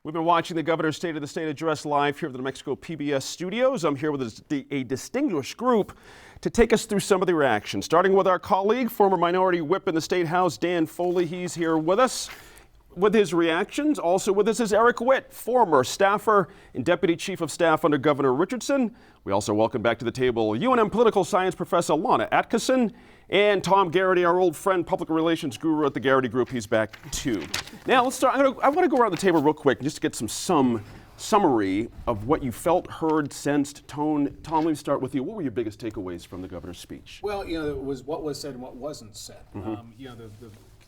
We've been watching the Governor's State of the State address live here at the New Mexico PBS studios. I'm here with a distinguished group to take us through some of the reactions, starting with our colleague, former Minority Whip in the State House, Dan Foley. He's here with us with his reactions. Also with us is Eric Witt, former staffer and Deputy Chief of Staff under Governor Richardson. We also welcome back to the table UNM political science professor Lana Atkinson and Tom Garrity, our old friend, public relations guru at the Garrity Group. He's back too. Now let's start. I want to go around the table real quick just to get some summary of what you felt, heard, sensed. Tom, let me start with you. What were your biggest takeaways from the governor's speech? Well, it was what was said and what wasn't said.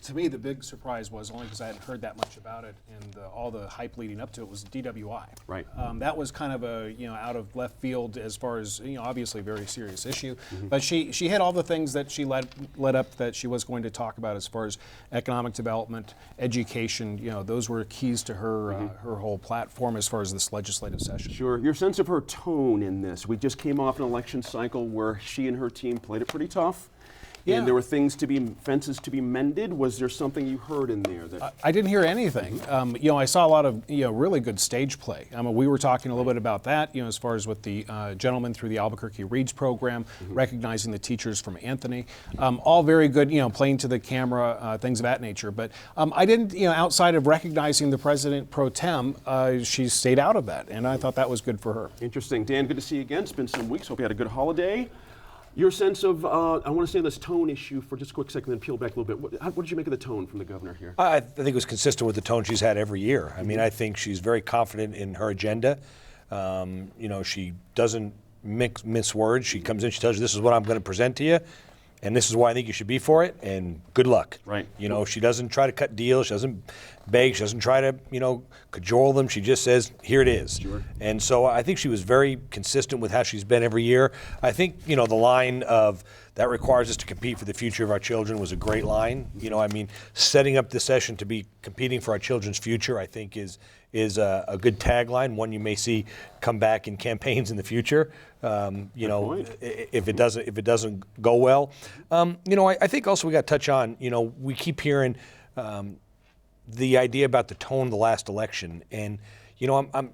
To me, the big surprise was, only because I hadn't heard that much about it, and all the hype leading up to it was DWI. Right. That was kind of a out of left field as far as obviously a very serious issue. But she had all the things that she led up that she was going to talk about as far as economic development, education. Those were keys to her her whole platform as far as this legislative session. Sure. Your sense of her tone in this. We just came off an election cycle where she and her team played it pretty tough. Yeah. And there were fences to be mended. Was there something you heard in there? I didn't hear anything. I saw a lot of really good stage play. We were talking a little bit about that, as far as with the gentleman through the Albuquerque Reads program, recognizing the teachers from Anthony. All very good, playing to the camera, things of that nature. But I didn't, outside of recognizing the president pro tem, she stayed out of that, and I thought that was good for her. Interesting. Dan, good to see you again. It's been some weeks. Hope you had a good holiday. Your sense of, I want to stay on this tone issue for just a quick second, then peel back a little bit. What did you make of the tone from the governor here? I think it was consistent with the tone she's had every year. I mean, I think she's very confident in her agenda. She doesn't mince words. She comes in, she tells you, this is what I'm going to present to you, and this is why I think you should be for it, and good luck. Right. She doesn't try to cut deals. She doesn't beg. She doesn't try to, cajole them. She just says, here it is. Sure. And so I think she was very consistent with how she's been every year. I think, the line of that requires us to compete for the future of our children was a great line. Setting up this session to be competing for our children's future, I think is a good tagline, one you may see come back in campaigns in the future. If it doesn't go well. I think also we got to touch on, we keep hearing the idea about the tone of the last election, and I'm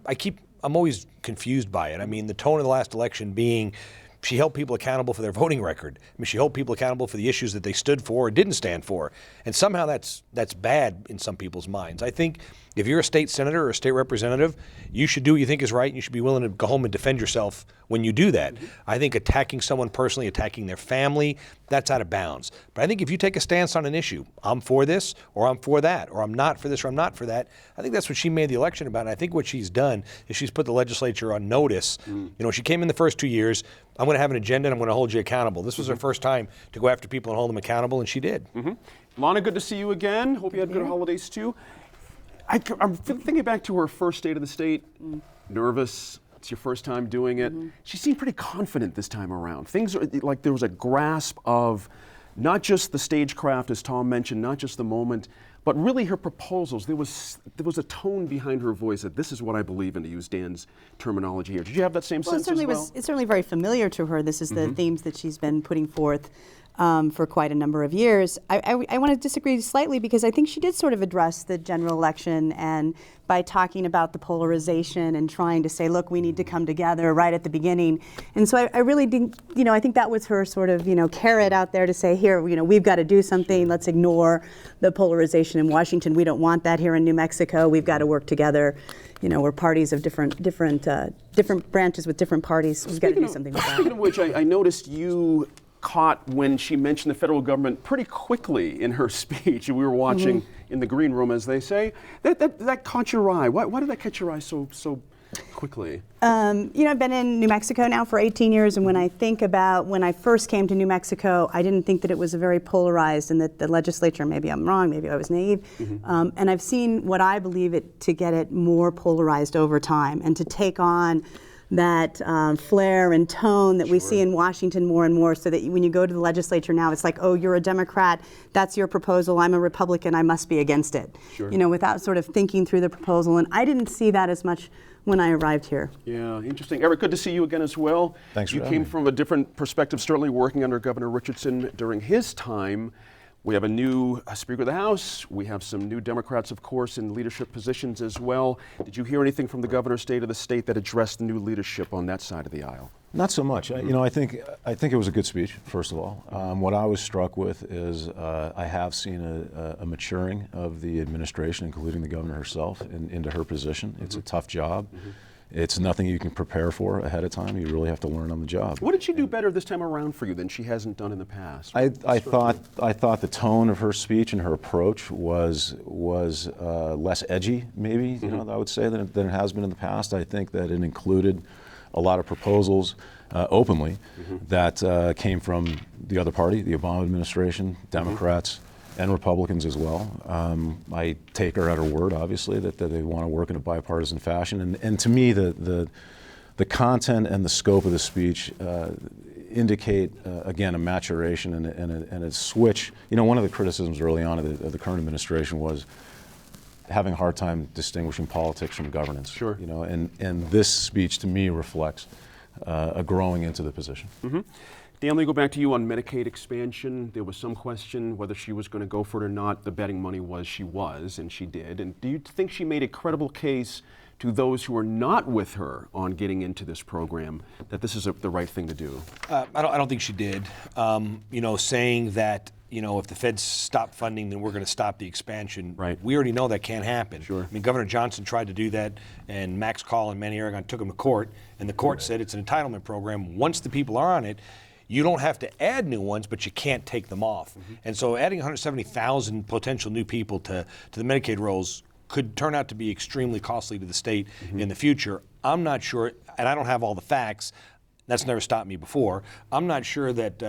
always confused by it. I mean, the tone of the last election being she held people accountable for their voting record. I mean, she held people accountable for the issues that they stood for or didn't stand for. And somehow that's bad in some people's minds. I think if you're a state senator or a state representative, you should do what you think is right, and you should be willing to go home and defend yourself when you do that. I think attacking someone personally, attacking their family, that's out of bounds. But I think if you take a stance on an issue, I'm for this, or I'm for that, or I'm not for this, or I'm not for that, I think that's what she made the election about. And I think what she's done is she's put the legislature on notice. She came in the first 2 years, I'm going to have an agenda and I'm going to hold you accountable. This was her first time to go after people and hold them accountable, and she did. Lana, good to see you again. Hope you had good holidays too. I'm thinking back to her first State of the State. Nervous. It's your first time doing it. She seemed pretty confident this time around. Things are like there was a grasp of not just the stagecraft, as Tom mentioned, not just the moment, but really her proposals. There was a tone behind her voice that this is what I believe in, to use Dan's terminology here. Did you have that same sense as well? It's certainly very familiar to her. This is the themes that she's been putting forth for quite a number of years. I want to disagree slightly, because I think she did sort of address the general election, and by talking about the polarization and trying to say, look, we need to come together right at the beginning. And so I really think, I think that was her sort of, carrot out there to say, here, we've got to do something. Let's ignore the polarization in Washington. We don't want that here in New Mexico. We've got to work together. We're parties of different branches with different parties. We've got to do something with that. Speaking of which, I noticed you caught when she mentioned the federal government pretty quickly in her speech. We were watching in the green room, as they say. That caught your eye. Why did that catch your eye so quickly? I've been in New Mexico now for 18 years, and when I think about when I first came to New Mexico, I didn't think that it was a very polarized, and that the legislature, maybe I'm wrong, maybe I was naive, and I've seen what I believe it to get it more polarized over time, and to take on that flair and tone that we see in Washington more and more, so that when you go to the legislature now, it's like, oh, you're a Democrat, that's your proposal, I'm a Republican, I must be against it. Without sort of thinking through the proposal. And I didn't see that as much when I arrived here. Yeah, interesting. Eric, good to see you again as well. Thanks for having me. You came from a different perspective, certainly working under Governor Richardson during his time. We have a new Speaker of the House. We have some new Democrats, of course, in leadership positions as well. Did you hear anything from the governor's state of the state that addressed the new leadership on that side of the aisle? Not so much. I think it was a good speech, first of all. What I was struck with is I have seen a maturing of the administration, including the governor herself, into her position. It's a tough job. It's nothing you can prepare for ahead of time. You really have to learn on the job. What did she do better this time around for you than she hasn't done in the past? I thought the tone of her speech and her approach was less edgy, maybe, I would say, than it has been in the past. I think that it included a lot of proposals openly that came from the other party, the Obama administration, Democrats, and Republicans as well. I take her at her word, obviously, that they want to work in a bipartisan fashion. And to me, the content and the scope of the speech indicate, again, a maturation and a switch. One of the criticisms early on of the current administration was having a hard time distinguishing politics from governance. Sure. And this speech, to me, reflects a growing into the position. Dan, let me go back to you on Medicaid expansion. There was some question whether she was going to go for it or not. The betting money was she was, and she did. And do you think she made a credible case to those who are not with her on getting into this program that this is the right thing to do? I don't think she did. Saying that if the feds stop funding, then we're going to stop the expansion. Right. We already know that can't happen. Sure. I mean, Governor Johnson tried to do that, and Max Call and Manny Aragon took him to court, and the court said it's an entitlement program. Once the people are on it, you don't have to add new ones, but you can't take them off. And so adding 170,000 potential new people to the Medicaid rolls could turn out to be extremely costly to the state in the future. I'm not sure, and I don't have all the facts. That's never stopped me before. I'm not sure that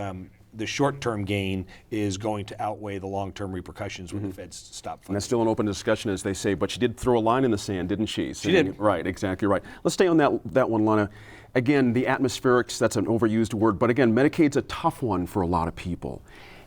the short-term gain is going to outweigh the long-term repercussions when the feds stop funding. And that's still an open discussion, as they say, but she did throw a line in the sand, didn't she? She did. Right, exactly right. Let's stay on that one, Lana. Again, the atmospherics, that's an overused word, but again, Medicaid's a tough one for a lot of people.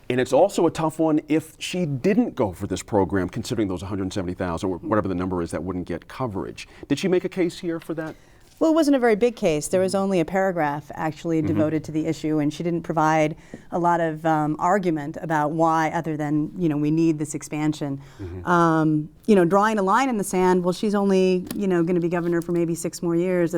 And it's also a tough one if she didn't go for this program, considering those 170,000 or whatever the number is that wouldn't get coverage. Did she make a case here for that? Well, it wasn't a very big case. There was only a paragraph actually devoted to the issue, and she didn't provide a lot of argument about why, other than, we need this expansion. Drawing a line in the sand, well, she's only, going to be governor for maybe 6 more years.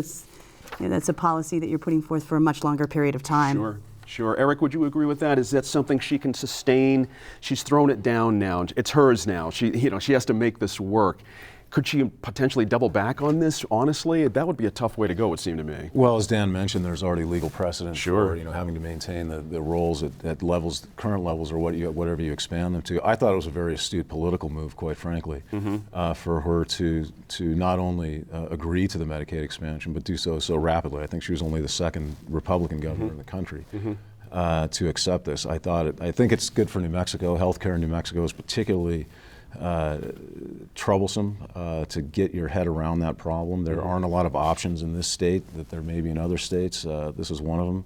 That's a policy that you're putting forth for a much longer period of time. Sure. Eric, would you agree with that? Is that something she can sustain? She's thrown it down now. It's hers now. She has to make this work. Could she potentially double back on this? Honestly, that would be a tough way to go, it would seem to me. Well, as Dan mentioned, there's already legal precedent Sure. for having to maintain the roles at levels, current levels, or whatever you expand them to. I thought it was a very astute political move, quite frankly, for her to not only agree to the Medicaid expansion, but do so rapidly. I think she was only the second Republican governor in the country to accept this. I think it's good for New Mexico. Healthcare in New Mexico is particularly troublesome to get your head around that problem. There aren't a lot of options in this state that there may be in other states. This is one of them.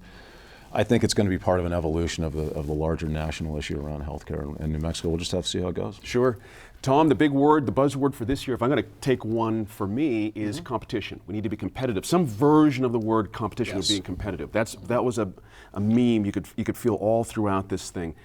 I think it's going to be part of an evolution of the larger national issue around healthcare in New Mexico. We'll just have to see how it goes. Sure. Tom, the big word, the buzzword for this year, if I'm going to take one for me, is competition. We need to be competitive. Some version of the word competition of being competitive. That was a meme you could feel all throughout this thing.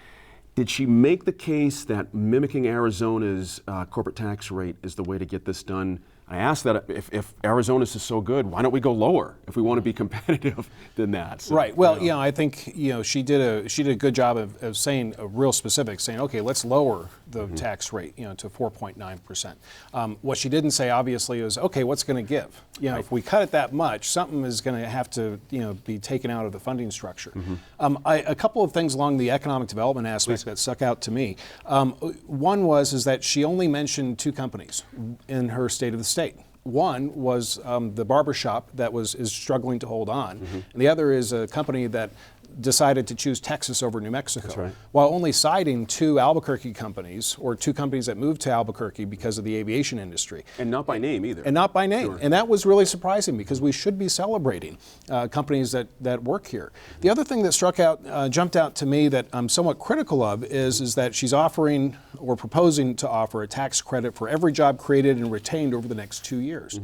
Did she make the case that mimicking Arizona's corporate tax rate is the way to get this done? I asked that if Arizona's is so good, why don't we go lower if we want to be competitive than that? So, right. Well, I think she did a good job of saying a real specific, saying, okay, let's lower the tax rate to 4.9%. What she didn't say, obviously, is okay, what's going to give? If we cut it that much, something is going to have to be taken out of the funding structure. A couple of things along the economic development aspect that stuck out to me. One is that she only mentioned 2 companies in her State of the State. One was the barbershop that is struggling to hold on, and the other is a company that decided to choose Texas over New Mexico, That's right. while only citing 2 Albuquerque companies, or 2 companies that moved to Albuquerque because of the aviation industry. And not by name either. And not by name. Sure. And that was really surprising, because we should be celebrating companies that work here. The other thing that jumped out to me that I'm somewhat critical of is that she's offering or proposing to offer a tax credit for every job created and retained over the next 2 years.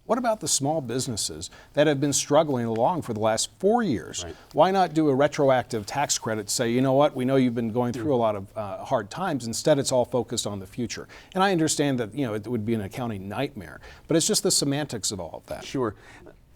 What about the small businesses that have been struggling along for the last 4 years? Why not do a retroactive tax credit, say, you know what, we know you've been going through a lot of hard times. Instead, it's all focused on the future. And I understand that, you know, it would be an accounting nightmare, but it's just the semantics of all of that. Sure.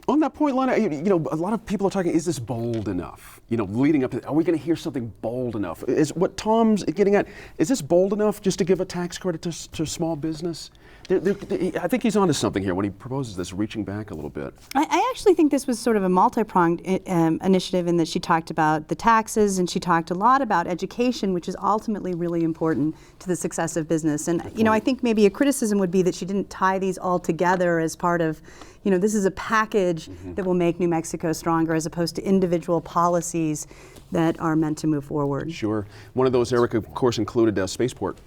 On that point, Lana, you know, a lot of people are talking, is this bold enough? You know, leading up to, are we going to hear something bold enough? Is what Tom's getting at, is this bold enough just to give a tax credit to small business? I think he's onto something here when he proposes this, reaching back a little bit. I actually think this was sort of a multi-pronged initiative in that she talked about the taxes and she talked a lot about education, which is ultimately really important to the success of business. And, you know, I think maybe a criticism would be that she didn't tie these all together as part of, you know, this is a package that will make New Mexico stronger as opposed to individual policies that are meant to move forward. Sure. One of those, Eric, of course, included Spaceport.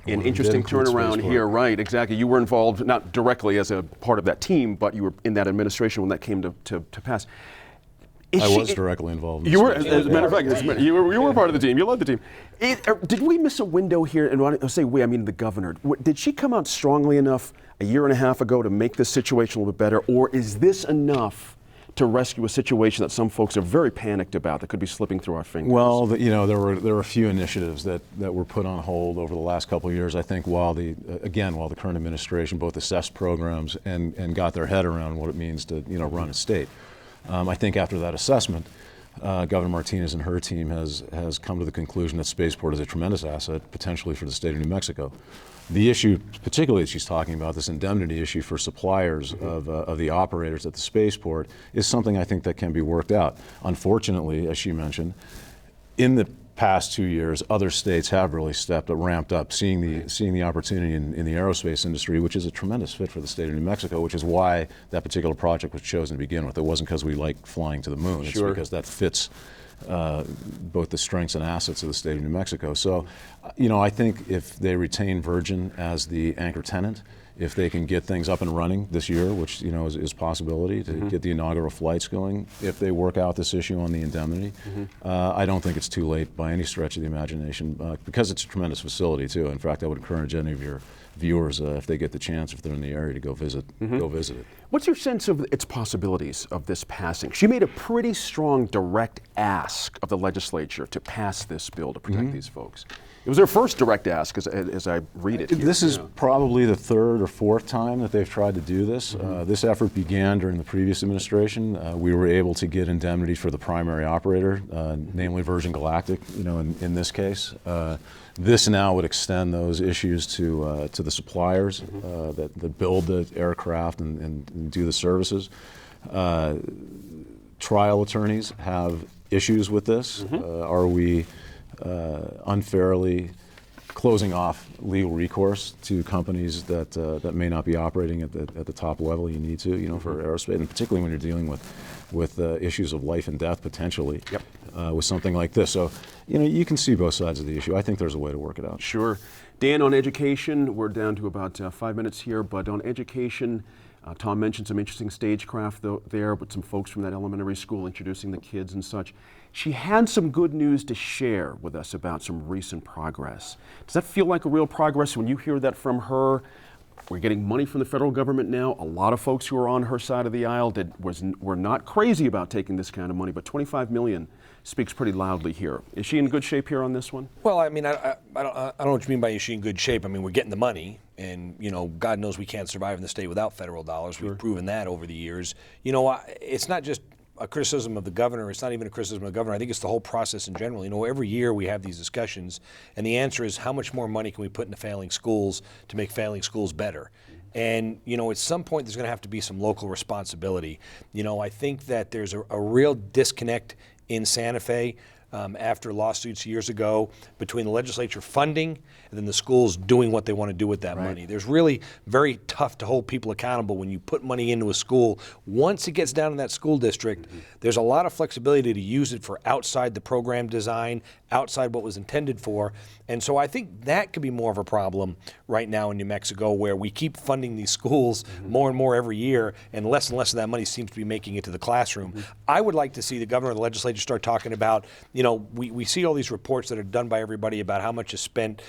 An Well, interesting did include turnaround Spaceport. here, right? Exactly. You were involved, not directly as a part of that team, but you were in that administration when that came to pass. I was directly involved in You were, Spaceport. as a matter of fact, you were part of the team. You led the team. Did we miss a window here? And when I say we, I mean the governor. Did she come out strongly enough a year and a half ago to make this situation a little bit better, or is this enough to rescue a situation that some folks are very panicked about that could be slipping through our fingers? Well, you know, there were a few initiatives that were put on hold over the last couple of years. I think while the current administration both assessed programs and got their head around what it means to, you know, run a state. I think after that assessment, Governor Martinez and her team has come to the conclusion that Spaceport is a tremendous asset potentially for the state of New Mexico. The issue, particularly that she's talking about, this indemnity issue for suppliers of the operators at the spaceport, is something I think that can be worked out. Unfortunately, as she mentioned, in the past 2 years, other states have really ramped up, seeing the opportunity in the aerospace industry, which is a tremendous fit for the state of New Mexico, which is why that particular project was chosen to begin with. It wasn't because we like flying to the moon. It's Sure. because that fits both the strengths and assets of the state of New Mexico. So, you know, I think if they retain Virgin as the anchor tenant, if they can get things up and running this year, which, you know, is a possibility to get the inaugural flights going, if they work out this issue on the indemnity, I don't think it's too late by any stretch of the imagination, because it's a tremendous facility too. In fact, I would encourage any of your viewers, if they get the chance, if they're in the area, to go visit it. What's your sense of its possibilities of this passing? She made a pretty strong direct ask of the legislature to pass this bill to protect these folks. It was their first direct ask, as I read it. Here. This is probably the third or fourth time that they've tried to do this. This effort began during the previous administration. We were able to get indemnity for the primary operator, namely Virgin Galactic, you know, in this case. This now would extend those issues to the suppliers that build the aircraft and do the services. Trial attorneys have issues with this. Are we unfairly closing off legal recourse to companies that may not be operating at the top level you need to, you know, for aerospace, and particularly when you're dealing with issues of life and death potentially with something like this. So, you know, you can see both sides of the issue. I think there's a way to work it out. Sure. Dan, on education, we're down to about 5 minutes here, but on education, Tom mentioned some interesting stagecraft there, but some folks from that elementary school introducing the kids and such. She had some good news to share with us about some recent progress. Does that feel like a real progress when you hear that from her? We're getting money from the federal government now. A lot of folks who are on her side of the aisle were not crazy about taking this kind of money, but $25 million speaks pretty loudly here. Is she in good shape here on this one? Well, I mean, I don't know what you mean by is she in good shape. I mean, we're getting the money, and, you know, God knows we can't survive in the state without federal dollars. We've proven that over the years. You know, it's not just a criticism of the governor. It's not even a criticism of the governor. I think it's the whole process in general. You know, every year we have these discussions, and the answer is how much more money can we put into failing schools to make failing schools better? And, you know, at some point there's going to have to be some local responsibility. You know, I think that there's a real disconnect in Santa Fe after lawsuits years ago between the legislature funding and then the schools doing what they want to do with that money. There's really very tough to hold people accountable when you put money into a school. Once it gets down in that school district, there's a lot of flexibility to use it for outside the program design, outside what was intended for. And so I think that could be more of a problem right now in New Mexico, where we keep funding these schools more and more every year, and less of that money seems to be making it to the classroom. I would like to see the governor and the legislature start talking about, we see all these reports that are done by everybody about how much is spent,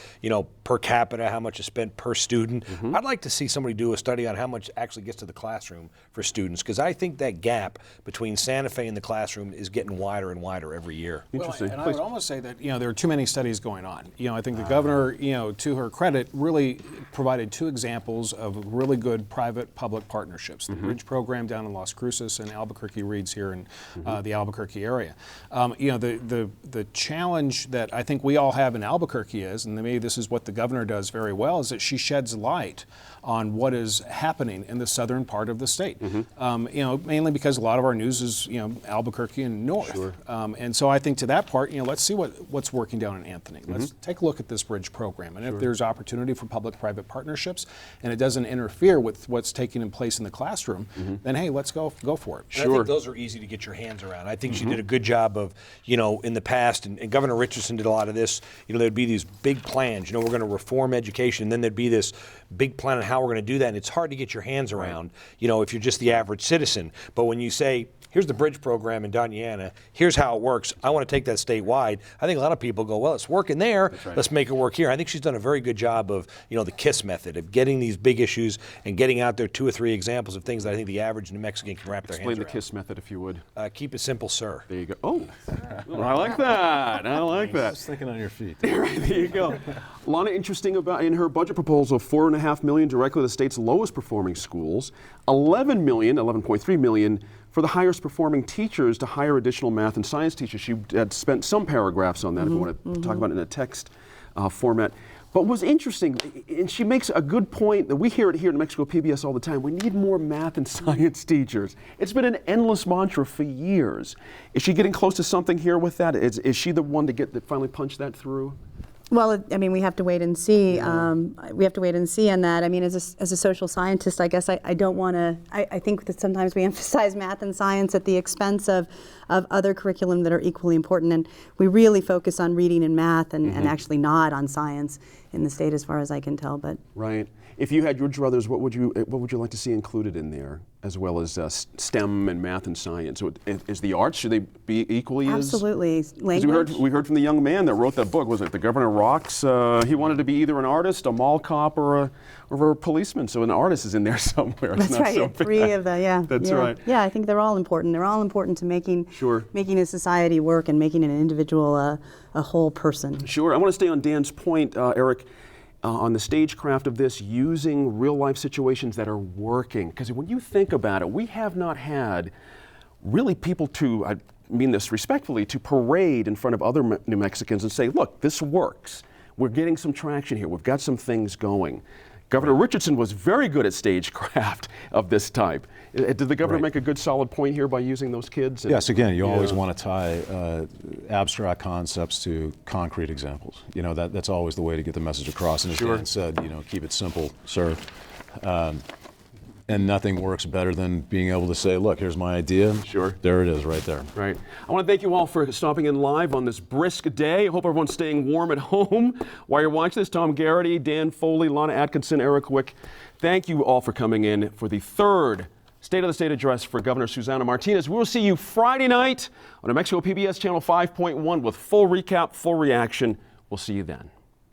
per capita, how much is spent per student. I'd like to see somebody do a study on how much actually gets to the classroom for students, because I think that gap between Santa Fe and the classroom is getting wider and wider every year. Interesting. Well, and I would almost say that there are too many studies going on. I think the governor, to her credit, really provided two examples of really good private-public partnerships: the Bridge program down in Las Cruces and Albuquerque Reads here in the Albuquerque area. The challenge that I think we all have in Albuquerque is, and maybe this is what the governor does very well, is that she sheds light on what is happening in the southern part of the state. Mainly because a lot of our news is Albuquerque and north. Sure. And so I think to that part, let's see what's working down in Anthony. Let's take a look at this Bridge program, and if there's opportunity for public-private partnerships, and it doesn't interfere with what's taking place in the classroom, then hey, let's go for it. And I think those are easy to get your hands around. I think she did a good job of, in the past, and Governor Richardson did a lot of this. There'd be these big plans. We're going to reform education, and then there'd be this big plan on how we're going to do that, and it's hard to get your hands around, if you're just the average citizen. But when you say, here's the Bridge program in Doñana, here's how it works, I want to take that statewide, I think a lot of people go, well, it's working there, let's make it work here. I think she's done a very good job of, the KISS method, of getting these big issues and getting out there 2 or 3 examples of things that I think the average New Mexican can wrap their hands around. Explain the KISS method, if you would. Keep it simple, sir. There you go. Oh, well, I like that. I like that. Just thinking on your feet. Right, there you go. Lana, interesting about in her budget proposal, $4.5 million directly to the state's lowest performing schools, $11.3 million for the highest performing teachers to hire additional math and science teachers. She had spent some paragraphs on that if you want to talk about it in a text format. But what's interesting, and she makes a good point, that we hear it here in New Mexico PBS all the time, we need more math and science teachers. It's been an endless mantra for years. Is she getting close to something here with that? Is she the one to finally punch that through? Well, we have to wait and see. We have to wait and see on that. As a social scientist, I guess I don't want to. I think that sometimes we emphasize math and science at the expense of other curriculum that are equally important, and we really focus on reading and math, and actually not on science in the state, as far as I can tell. But right. If you had your druthers, what would you like to see included in there, as well as STEM and math and science? So is the arts, should they be equally absolutely. as? Language. We heard from the young man that wrote that book. Was it The Governor Rocks? He wanted to be either an artist, a mall cop, or a policeman. So an artist is in there somewhere. It's That's not right. So 3 of the That's yeah. right. Yeah, I think they're all important. They're all important to making Sure. making a society work and making an individual a whole person. Sure. I want to stay on Dan's point, Eric. On the stagecraft of this, using real life situations that are working. Because when you think about it, we have not had really people I mean this respectfully, to parade in front of other New Mexicans and say, look, this works. We're getting some traction here. We've got some things going. Governor Richardson was very good at stagecraft of this type. Did the governor make a good solid point here by using those kids? Yes, again, you always want to tie abstract concepts to concrete examples. That's always the way to get the message across. And as Dan said, keep it simple, sir. And nothing works better than being able to say, look, here's my idea. Sure. There it is, right there. Right. I want to thank you all for stopping in live on this brisk day. I hope everyone's staying warm at home while you're watching this. Tom Garrity, Dan Foley, Lana Atkinson, Eric Wick. Thank you all for coming in for the 3rd State of the State address for Governor Susana Martinez. We will see you Friday night on New Mexico PBS Channel 5.1 with full recap, full reaction. We'll see you then.